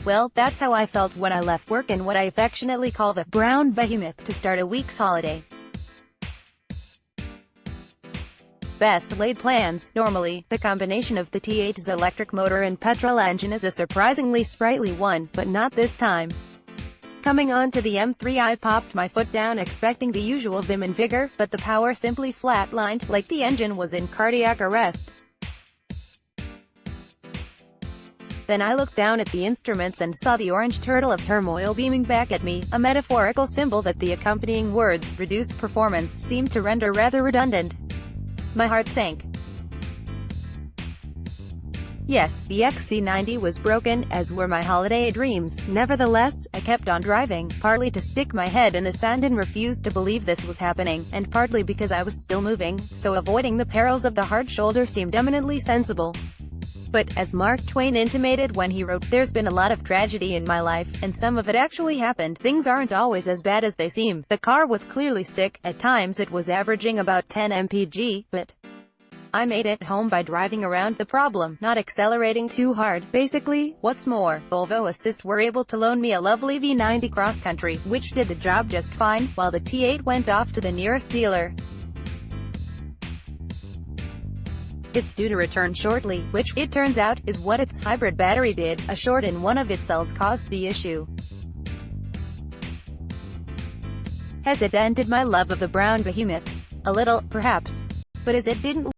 Well, that's how I felt when I left work in what I affectionately call the Brown Behemoth to start a week's holiday. Best laid plans. Normally, the combination of the T8's electric motor and petrol engine is a surprisingly sprightly one, but not this time. Coming onto the M3 I popped my foot down expecting the usual vim and vigor, but the power simply flatlined, like the engine was in cardiac arrest. Then I looked down at the instruments and saw the orange turtle of turmoil beaming back at me, a metaphorical symbol that the accompanying words, reduced performance, seemed to render rather redundant. My heart sank. Yes, the XC90 was broken, as were my holiday dreams. Nevertheless, I kept on driving, partly to stick my head in the sand and refuse to believe this was happening, and partly because I was still moving, so avoiding the perils of the hard shoulder seemed eminently sensible. But, as Mark Twain intimated when he wrote, "There's been a lot of tragedy in my life, and some of it actually happened. Things aren't always as bad as they seem." The car was clearly sick. At times it was averaging about 10 mpg, but I made it home by driving around the problem, not accelerating too hard. Basically, what's more, Volvo Assist were able to loan me a lovely V90 Cross Country, which did the job just fine, while the T8 went off to the nearest dealer. It's due to return shortly, which, it turns out, is what its hybrid battery did. A short in one of its cells caused the issue. Has it dented my love of the Brown Behemoth? A little, perhaps. But as it didn't